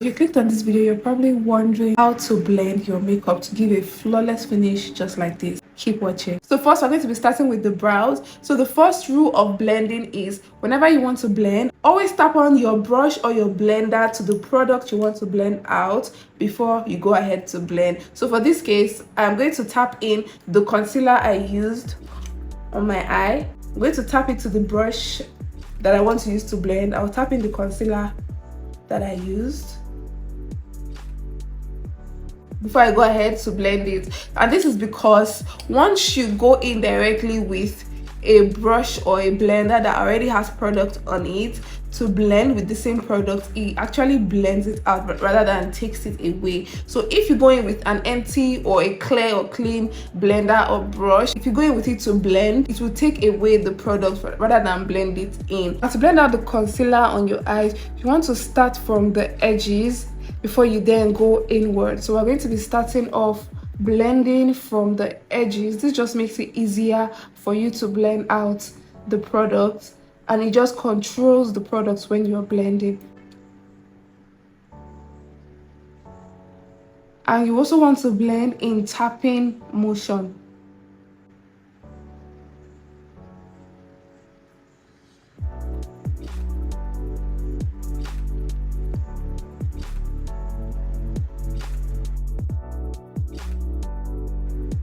If you clicked on this video, you're probably wondering how to blend your makeup to give a flawless finish just like this. Keep watching. So first, we're going to be starting with the brows. So the first rule of blending is whenever you want to blend, always tap on your brush or your blender to the product you want to blend out before you go ahead to blend. So for this case, I'm going to tap in the concealer I used on my eye. I'm going to tap it to the brush that I want to use to blend. I'll tap in the concealer that I used before I go ahead to blend it. And this is because once you go in directly with a brush or a blender that already has product on it to blend with the same product, it actually blends it out rather than takes it away. So if you go in with an empty or a clear or clean blender or brush, if you go in with it to blend, it will take away the product rather than blend it in. And to blend out the concealer on your eyes, you want to start from the edges before you then go inward. So we're going to be starting off blending from the edges. This just makes it easier for you to blend out the product, and it just controls the products when you're blending. And you also want to blend in tapping motion.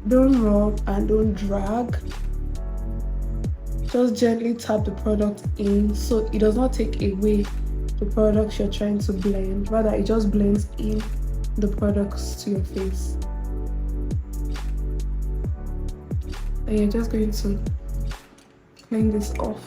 Don't rub and don't drag. Just gently tap the product in so it does not take away the products you're trying to blend. Rather, it just blends in the products to your face. And you're just going to clean this off.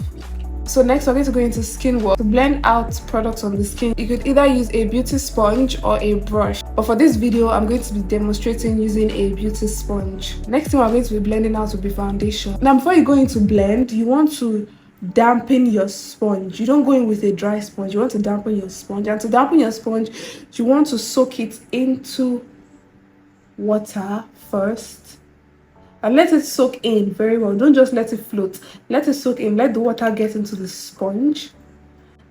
So next, we're going to go into skin work. To blend out products on the skin, you could either use a beauty sponge or a brush. But for this video, I'm going to be demonstrating using a beauty sponge. Next thing we're going to be blending out will be foundation. Now, before you go into blend, you want to dampen your sponge. You don't go in with a dry sponge. You want to dampen your sponge. And to dampen your sponge, you want to soak it into water first. And let it soak in very well. Don't just let it float. Let it soak in. Let the water get into the sponge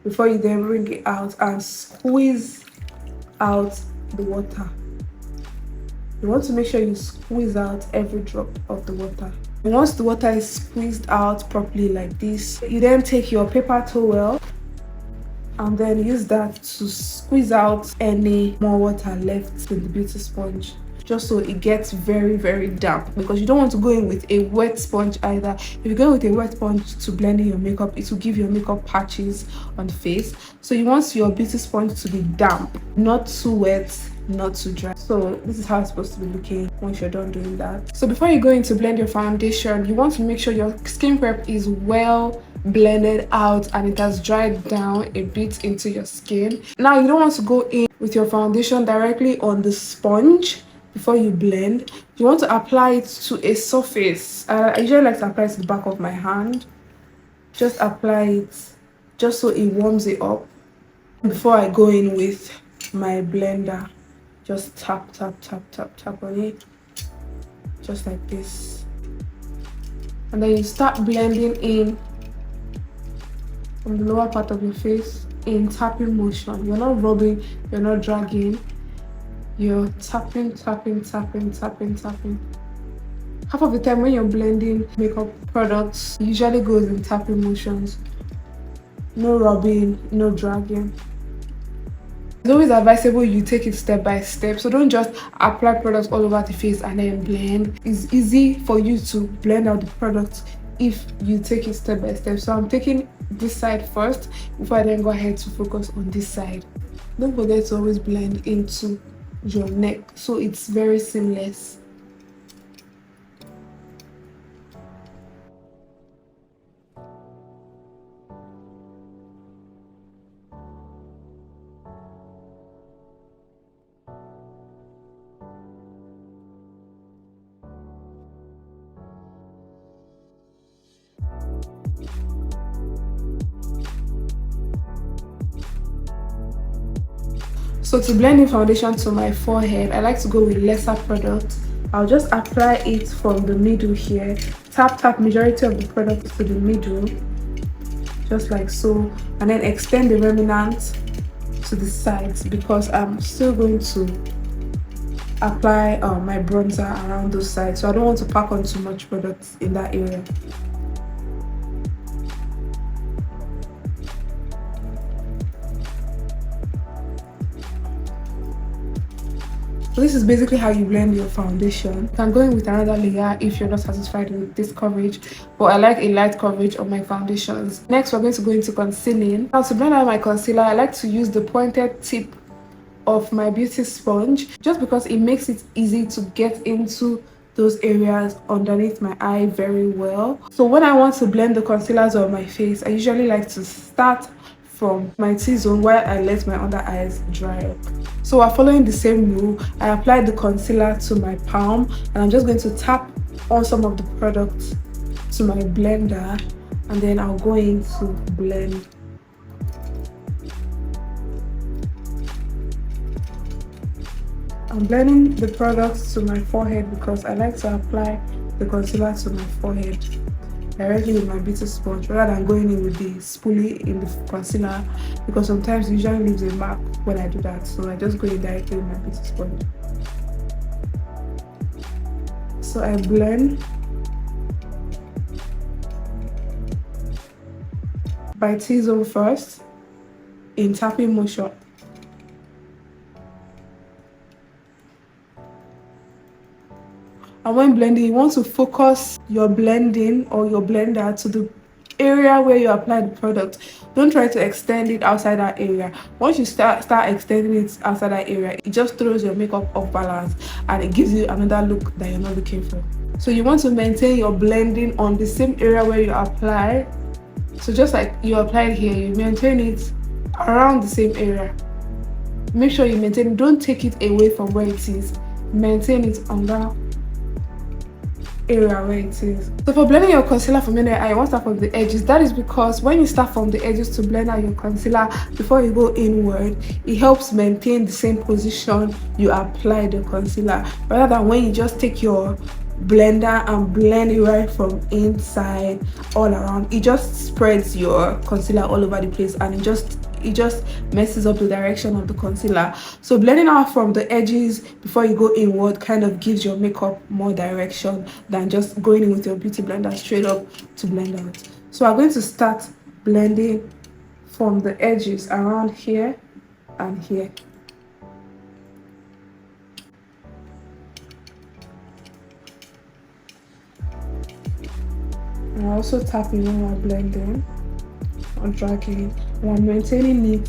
before you then bring it out and squeeze out the water. You want to make sure you squeeze out every drop of the water. And once the water is squeezed out properly like this, you then take your paper towel and then use that to squeeze out any more water left in the beauty sponge, just so it gets very, very damp, because you don't want to go in with a wet sponge either. If you go with a wet sponge to blend in your makeup, it will give your makeup patches on the face. So you want your beauty sponge to be damp, not too wet, not too dry. So this is how it's supposed to be looking once you're done doing that. So before you go in to blend your foundation, you want to make sure your skin prep is well blended out and it has dried down a bit into your skin. Now, you don't want to go in with your foundation directly on the sponge. Before you blend, you want to apply it to a surface. I usually like to apply it to the back of my hand. Just apply it just so it warms it up. Before I go in with my blender, just tap, tap, tap, tap, tap on it, just like this. And then you start blending in from the lower part of your face in tapping motion. You're not rubbing, you're not dragging. You're tapping, tapping, tapping, tapping, tapping. Half of the time when you're blending makeup products, it usually goes in tapping motions. No rubbing, no dragging. It's always advisable you take it step by step. So don't just apply products all over the face and then blend. It's easy for you to blend out the product if you take it step by step. So I'm taking this side first before I then go ahead to focus on this side. Don't forget to always blend into your neck so it's very seamless. So to blend in foundation to my forehead, I like to go with lesser product. I'll just apply it from the middle here. Tap, tap majority of the product to the middle, just like so, and then extend the remnant to the sides because I'm still going to apply my bronzer around those sides, so I don't want to pack on too much product in that area. So this is basically how you blend your foundation. You can go in with another layer if you're not satisfied with this coverage, but I like a light coverage on my foundations. Next, we're going to go into concealing. Now, to blend out my concealer, I like to use the pointed tip of my beauty sponge just because it makes it easy to get into those areas underneath my eye very well. So when I want to blend the concealers on my face, I usually like to start from my T-zone while I let my under eyes dry up. So while following the same rule, I applied the concealer to my palm and I'm just going to tap on some of the product to my blender and then I'll go in to blend. I'm blending the products to my forehead because I like to apply the concealer to my forehead directly with my beauty sponge rather than going in with the spoolie in the concealer, because sometimes it usually leaves a mark when I do that. So I just go in directly with my beauty sponge. So I blend by T-zone first in tapping motion. And when blending, you want to focus your blending or your blender to the area where you apply the product. Don't try to extend it outside that area. Once you start extending it outside that area, it just throws your makeup off balance and it gives you another look that you're not looking for. So you want to maintain your blending on the same area where you apply. So just like you applied here, you maintain it around the same area. Make sure you maintain it. Don't take it away from where it is. Maintain it on that area where it is. So for blending your concealer from under your eye, you want to start from the edges. That is because when you start from the edges to blend out your concealer before you go inward, it helps maintain the same position you apply the concealer, rather than when you just take your blender and blend it right from inside all around. It just spreads your concealer all over the place and it just messes up the direction of the concealer. So blending out from the edges before you go inward kind of gives your makeup more direction than just going in with your beauty blender straight up to blend out. So I'm going to start blending from the edges around here and here. And I'm also tapping when we're blending or dragging, and I'm maintaining it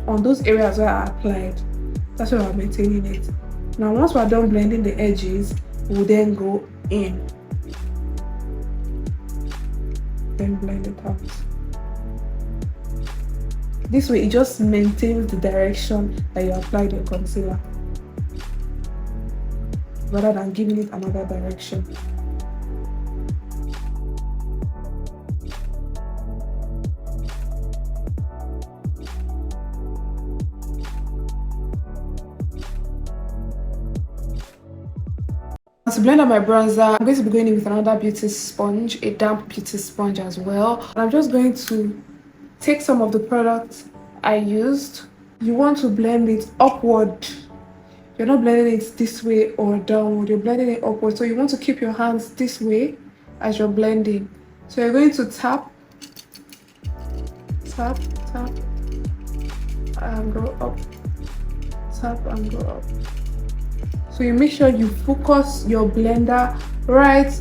on those areas where I applied. That's where I'm maintaining it. Now once we're done blending the edges, we'll then go in, then blend it out. This way it just maintains the direction that you applied your concealer rather than giving it another direction. To blend out my bronzer, I'm going to be going in with another beauty sponge, a damp beauty sponge as well. And I'm just going to take some of the products I used. You want to blend it upward. You're not blending it this way or downward, you're blending it upward. So you want to keep your hands this way as you're blending. So you're going to tap, tap, tap, and go up, tap and go up. So you make sure you focus your blender right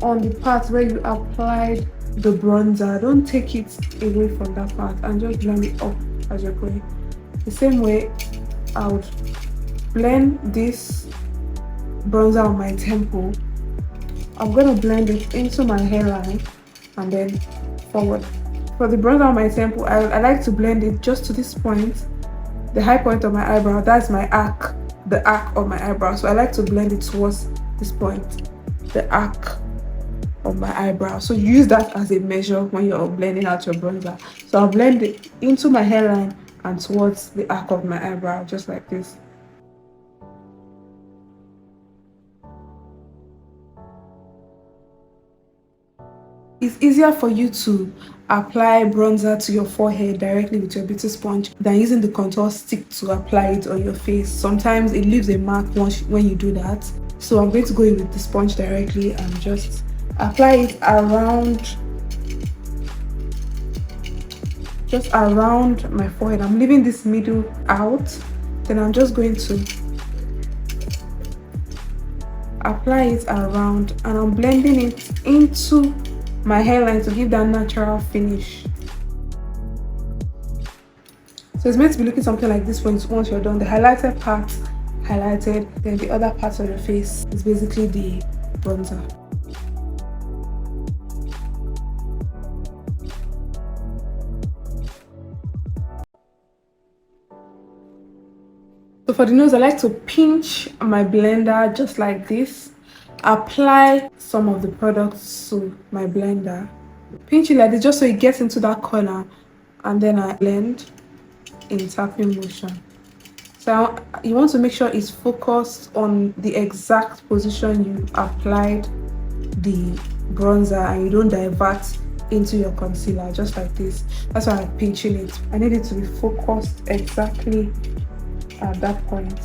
on the part where you applied the bronzer. Don't take it away from that part and just blend it up as you're going. The same way I would blend this bronzer on my temple. I'm going to blend it into my hairline and then forward. For the bronzer on my temple, I like to blend it just to this point, the high point of my eyebrow. That's my arc. The arc of my eyebrow, so I like to blend it towards this point, the arc of my eyebrow. So use that as a measure when you're blending out your bronzer. So I'll blend it into my hairline and towards the arc of my eyebrow, just like this. It's easier for you to apply bronzer to your forehead directly with your beauty sponge than using the contour stick to apply it on your face. Sometimes it leaves a mark when you do that. So I'm going to go in with the sponge directly and just apply it around, just around my forehead. I'm leaving this middle out. Then I'm just going to apply it around, and I'm blending it into my hairline to give that natural finish. So it's meant to be looking something like this once you're done. The highlighted part highlighted, then the other part of your face is basically the bronzer. So for the nose, I like to pinch my blender just like this. Apply some of the products to my blender. Pinch it like this just so it gets into that corner, and then I blend in tapping motion. So you want to make sure it's focused on the exact position you applied the bronzer, and you don't divert into your concealer, just like this. That's why I'm pinching it. I need it to be focused exactly at that point.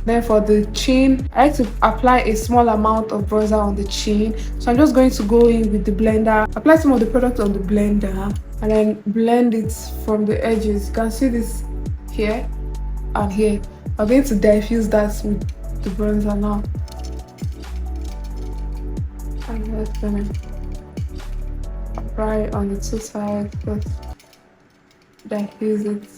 Then for the chin, I like to apply a small amount of bronzer on the chin. So I'm just going to go in with the blender, apply some of the product on the blender, and then blend it from the edges. You can see this here and here. I'm going to diffuse that with the bronzer now. And just gonna apply it on the two sides, just diffuse it.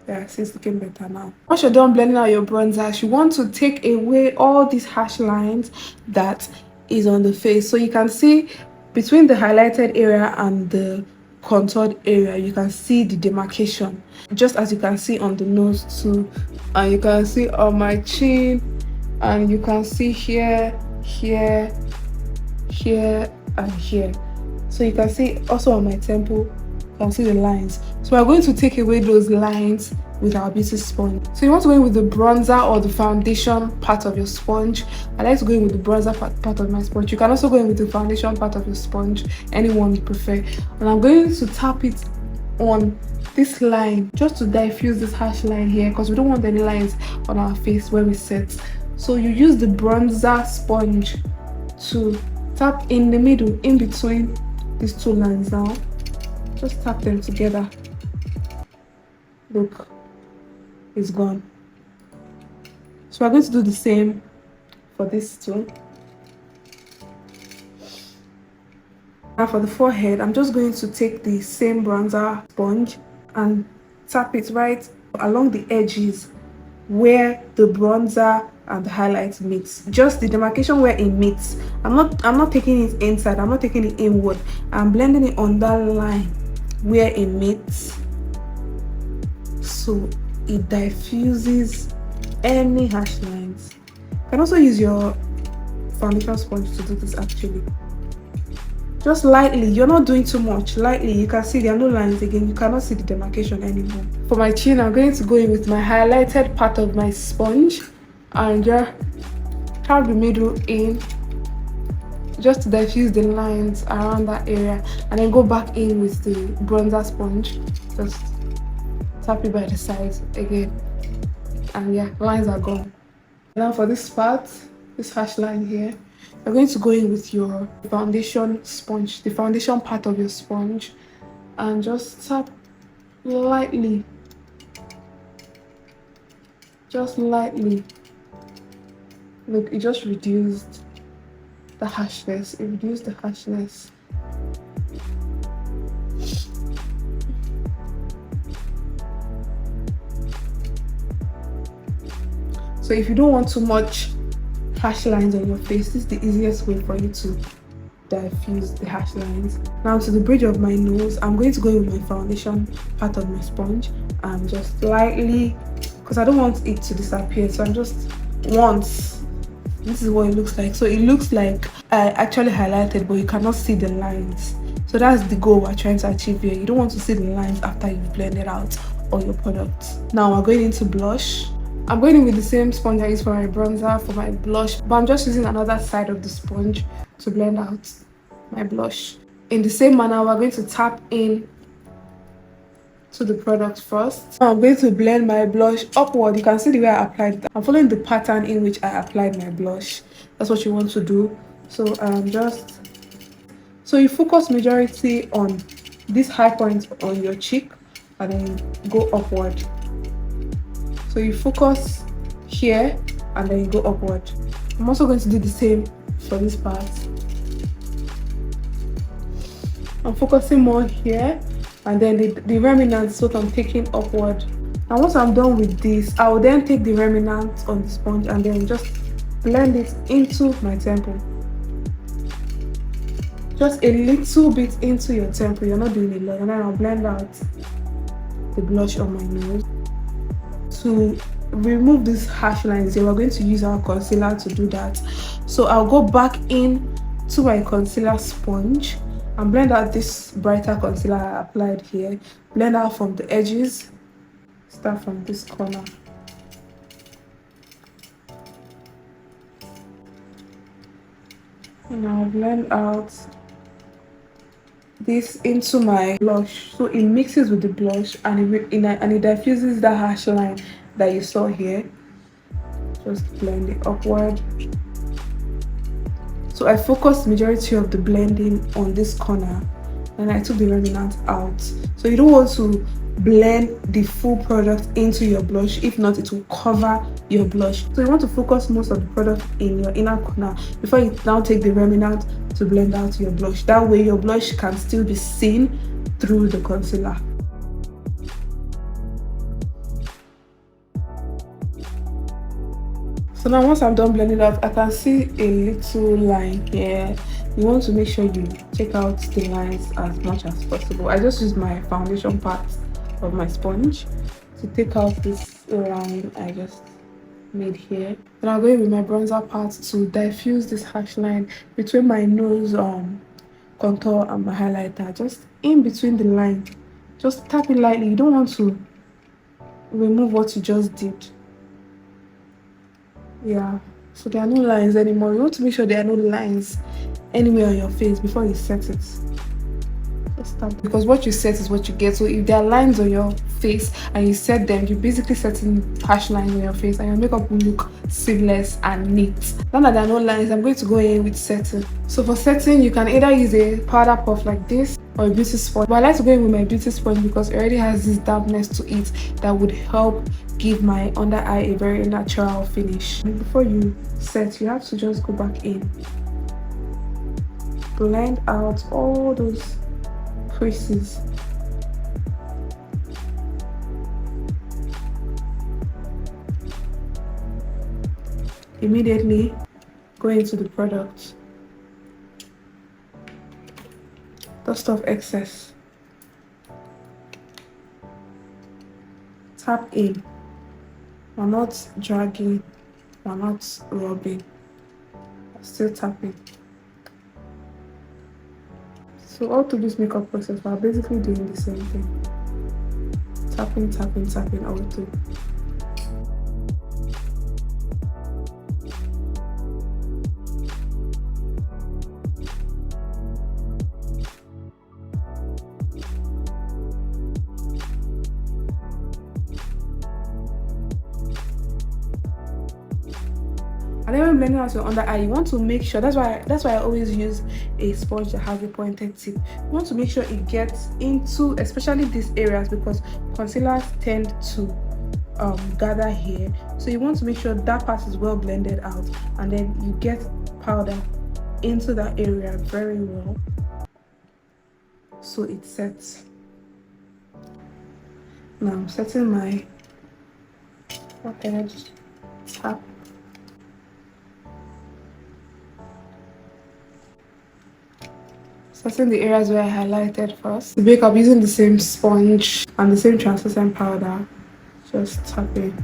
Yeah, it's looking better now. Once you're done blending out your bronzer, you want to take away all these harsh lines that is on the face. So you can see between the highlighted area and the contoured area, you can see the demarcation, just as you can see on the nose too, and you can see on my chin, and you can see here, here, here, and here. So you can see also on my temple, you can see the lines. So we're going to take away those lines with our beauty sponge. So you want to go in with the bronzer or the foundation part of your sponge. I like to go in with the bronzer part of my sponge. You can also go in with the foundation part of your sponge, anyone you prefer. And I'm going to tap it on this line just to diffuse this harsh line here, because we don't want any lines on our face where we set. So you use the bronzer sponge to tap in the middle, in between these two lines now. Just tap them together. Look, it's gone. So we're going to do the same for this too. Now for the forehead, I'm just going to take the same bronzer sponge and tap it right along the edges where the bronzer and the highlight meets, just the demarcation where it meets. I'm not taking it inside, I'm not taking it inward. I'm blending it on that line where it meets, so it diffuses any harsh lines. You can also use your foundation sponge to do this actually. Just lightly, you're not doing too much. Lightly, you can see there are no lines again. You cannot see the demarcation anymore. For my chin, I'm going to go in with my highlighted part of my sponge and just tap the middle in, just to diffuse the lines around that area, and then go back in with the bronzer sponge. Just tap it by the sides again, and yeah, lines are gone. Now for this part, this harsh line here, you're going to go in with your foundation sponge, the foundation part of your sponge, and just tap lightly, just lightly. Look, it just reduced the harshness. It reduced the harshness. So if you don't want too much harsh lines on your face, this is the easiest way for you to diffuse the harsh lines. Now to the bridge of my nose, I'm going to go in with my foundation part of my sponge and just lightly, because I don't want it to disappear, so I'm just once. This is what it looks like. So it looks like I actually highlighted, but you cannot see the lines. So that's the goal we're trying to achieve here. You don't want to see the lines after you've blended out all your products. Now we're going into blush. I'm going in with the same sponge I use for my bronzer, for my blush, but I'm just using another side of the sponge to blend out my blush. In the same manner, we're going to tap in to the product first. Now I'm going to blend my blush upward. You can see the way I applied that. I'm following the pattern in which I applied my blush. That's what you want to do. So you focus majority on this high point on your cheek and then go upward. So you focus here and then you go upward. I'm also going to do the same for this part. I'm focusing more here and then the remnant is what I'm taking upward. And once I'm done with this, I will then take the remnant on the sponge and then just blend it into my temple. Just a little bit into your temple, you're not doing a lot. And then I'll blend out the blush on my nose. To remove these harsh lines here, we're going to use our concealer to do that. So I'll go back in to my concealer sponge and blend out this brighter concealer I applied here. Blend out from the edges. Start from this corner. And I'll blend out this into my blush, so it mixes with the blush and it diffuses that harsh line that you saw here. Just blend it upward. So I focused majority of the blending on this corner and I took the remnant out. So you don't want to blend the full product into your blush, if not it will cover your blush. So you want to focus most of the product in your inner corner before you now take the remnant to blend out your blush. That way your blush can still be seen through the concealer. So now once I'm done blending out, I can see a little line here. You want to make sure you check out the lines as much as possible. I just use my foundation part of my sponge to take out this line I just made here. Then I'll go in with my bronzer part to diffuse this harsh line between my nose contour and my highlighter. Just in between the line, just tap it lightly. You don't want to remove what you just did. Yeah, so there are no lines anymore. You want to make sure there are no lines anywhere on your face before you set it. Just tap, because what you set is what you get. So if there are lines on your face and you set them, you're basically setting harsh lines on your face and your makeup will look seamless and neat. Now that there are no lines, I'm going to go in with setting. So for setting, you can either use a powder puff like this or a beauty sponge. But I like to go in with my beauty sponge because it already has this dampness to it that would help give my under eye a very natural finish. And before you set, you have to just go back in, blend out all those creases. Immediately go into the product, dust off excess, tap in. We're not dragging, we're not rubbing, we're still tapping. So all through this makeup process, we're basically doing the same thing. Tapping, tapping, tapping all through. And then when blending out your under eye, you want to make sure, that's why I always use a sponge that has a pointed tip. You want to make sure it gets into especially these areas because concealers tend to gather here. So you want to make sure that part is well blended out and then you get powder into that area very well so it sets. Now I'm setting my forehead, tap. Setting the areas where I highlighted first. To bake up using the same sponge and the same translucent powder, just tapping.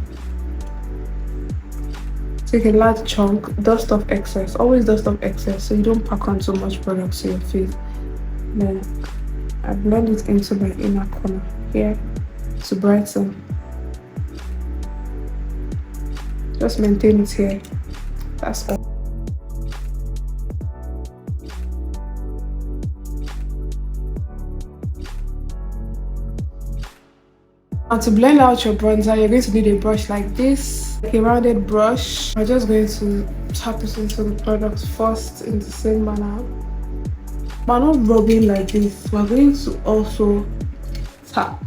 Take a large chunk, dust off excess. Always dust off excess so you don't pack on so much product to your face. Then I blend it into my inner corner here to brighten. Just maintain it here. That's all. Now to blend out your bronzer, you're going to need a brush like this, like a rounded brush. We're just going to tap it into the product first in the same manner. But not rubbing like this. We're going to also tap.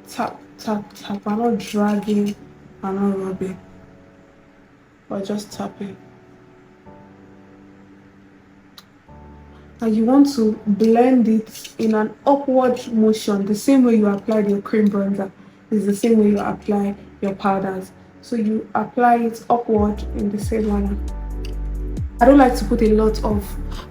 Tap, tap, tap. We're not dragging, we're not rubbing. We're just tapping. And you want to blend it in an upward motion, the same way you applied your cream bronzer is the same way you apply your powders. So you apply it upward in the same manner. I don't like to put a lot of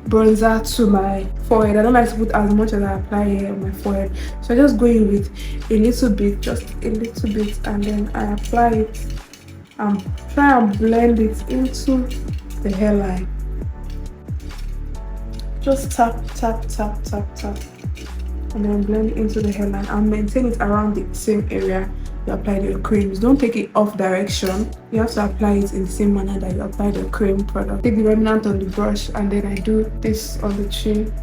bronzer to my forehead. I don't like to put as much as I apply here on my forehead. So I just go in with a little bit, just a little bit, and then I apply it and try and blend it into the hairline. Just tap, tap, tap, tap, tap, and then blend it into the hairline and maintain it around the same area you applied your creams. Don't take it off direction. You have to apply it in the same manner that you applied your cream product. Take the remnant on the brush and then I do this on the chin.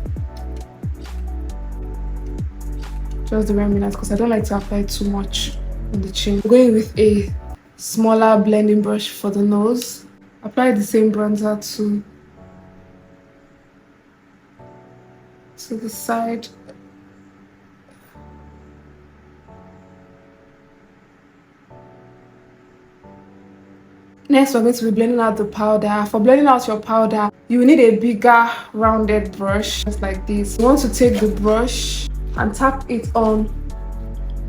Just the remnant because I don't like to apply too much on the chin. I'm going with a smaller blending brush for the nose. Apply the same bronzer to the side. Next, we're going to be blending out the powder. For blending out your powder, you will need a bigger rounded brush, just like this. You want to take the brush and tap it on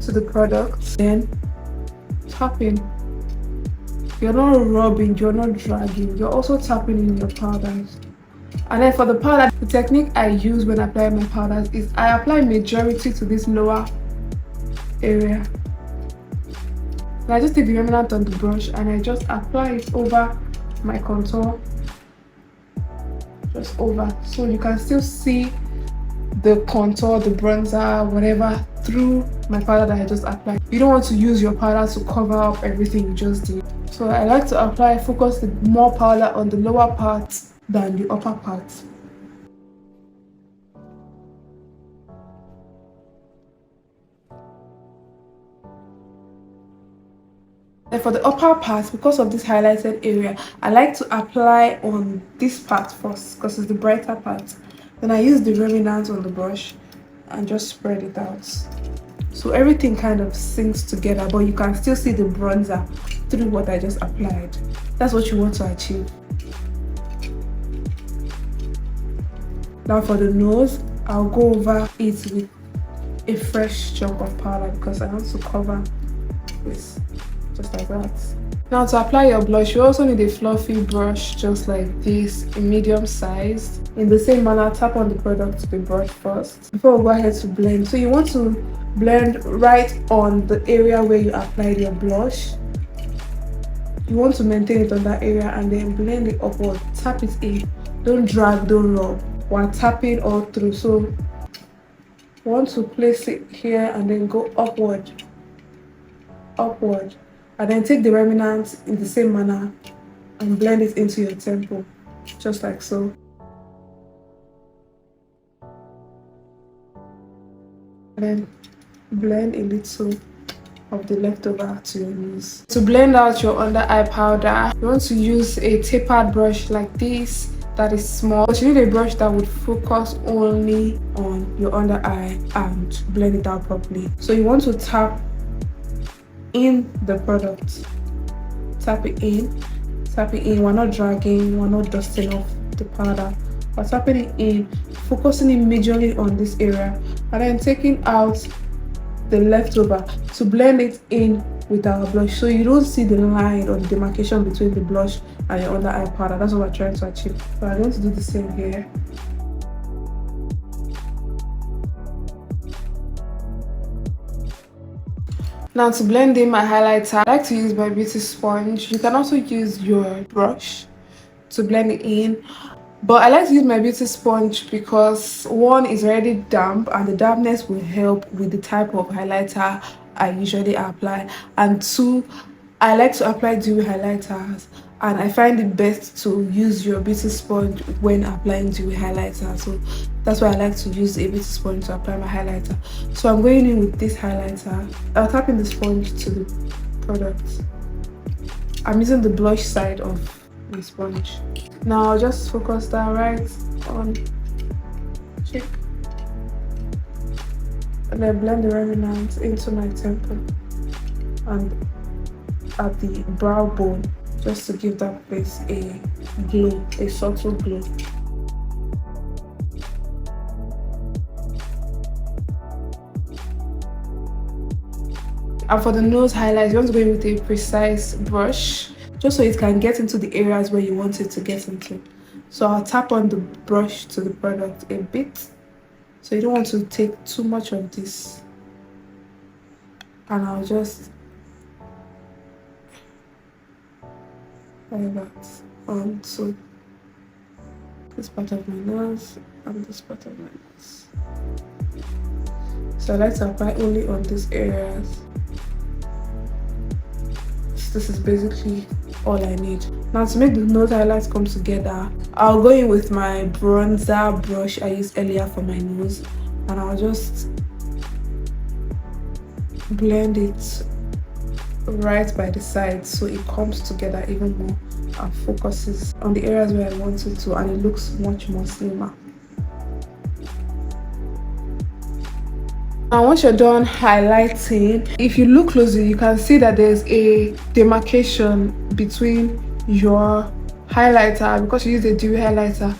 to the product, then tap in. You're not rubbing, you're not dragging, you're also tapping in your powders. And then for the powder, the technique I use when applying my powders is I apply majority to this lower area. And I just take the remnant on the brush and I just apply it over my contour. Just over. So you can still see the contour, the bronzer, whatever, through my powder that I just applied. You don't want to use your powder to cover up everything you just did. So I like to apply, focus the more powder on the lower part than the upper part. And for the upper part, because of this highlighted area, I like to apply on this part first because it's the brighter part. Then I use the remnant on the brush and just spread it out. So everything kind of sinks together, but you can still see the bronzer through what I just applied. That's what you want to achieve. Now for the nose, I'll go over it with a fresh chunk of powder because I want to cover this, just like that. Now to apply your blush, you also need a fluffy brush just like this, a medium size. In the same manner, tap on the product to the brush first before we go ahead to blend. So you want to blend right on the area where you applied your blush. You want to maintain it on that area and then blend it upward. Tap it in. Don't drag, don't rub. While tapping all through. So you want to place it here and then go upward, upward, and then take the remnant in the same manner and blend it into your temple, just like so. And then blend a little of the leftover to your nose. To blend out your under eye powder, you want to use a tapered brush like this that is small, but you need a brush that would focus only on your under eye and blend it out properly. So you want to tap in the product, tap it in, tap it in. We're not dragging, we're not dusting off the powder, we're tapping it in, focusing it majorly on this area, and then taking out the leftover to blend it in with our blush, so you don't see the line or the demarcation between the blush and your under eye powder. That's what we're trying to achieve. So I'm going to do the same here. Now to blend in my highlighter, I like to use my beauty sponge. You can also use your brush to blend it in, but I like to use my beauty sponge because one is already damp and the dampness will help with the type of highlighter I usually apply, and two, I like to apply dewy highlighters, and I find it best to use your beauty sponge when applying dewy highlighter. So that's why I like to use a beauty sponge to apply my highlighter. So I'm going in with this highlighter. I'll tap in the sponge to the product. I'm using the blush side of the sponge. Now I'll just focus that right on cheek and then blend the remnant into my temple and at the brow bone, just to give that place a glow, a subtle glow. And for the nose highlights, you want to go in with a precise brush, just so it can get into the areas where you want it to get into. So I'll tap on the brush to the product a bit. So you don't want to take too much of this. And I'll just like that onto this part of my nose and this part of my nose. So I like to apply only on these areas. This is basically all I need. Now to make the nose highlights come together, I'll go in with my bronzer brush I used earlier for my nose, and I'll just blend it right by the sides so it comes together even more and focuses on the areas where I want it to, and it looks much more slimmer. Now once you're done highlighting, if you look closely, you can see that there's a demarcation between your highlighter, because you use a dewy highlighter,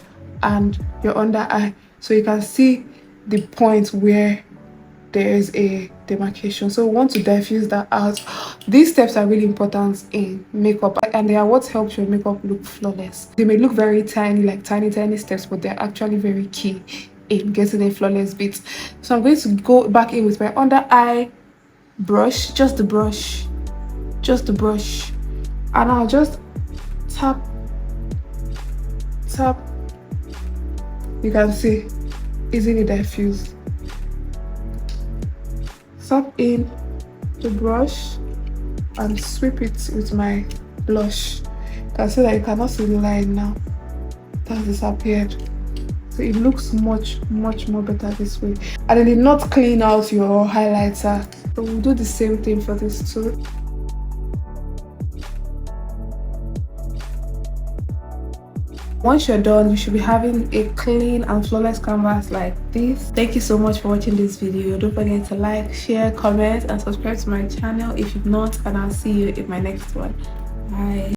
and your under eye. So you can see the point where there is a demarcation. So we want to diffuse that out. These steps are really important in makeup, and they are what helps your makeup look flawless. They may look very tiny, like tiny steps, but they're actually very key in getting a flawless bit. So I'm going to go back in with my under eye brush, just the brush, and I'll just tap. You can see easily diffused. Tap in the brush and sweep it with my blush. You can see that you cannot see the line now. It has disappeared. So it looks much more better this way. And it did not clean out your highlighter. So we'll do the same thing for this too. Once you're done, you should be having a clean and flawless canvas like this. Thank you so much for watching this video. Don't forget to like, share, comment, and subscribe to my channel if you've not, and I'll see you in my next one. Bye.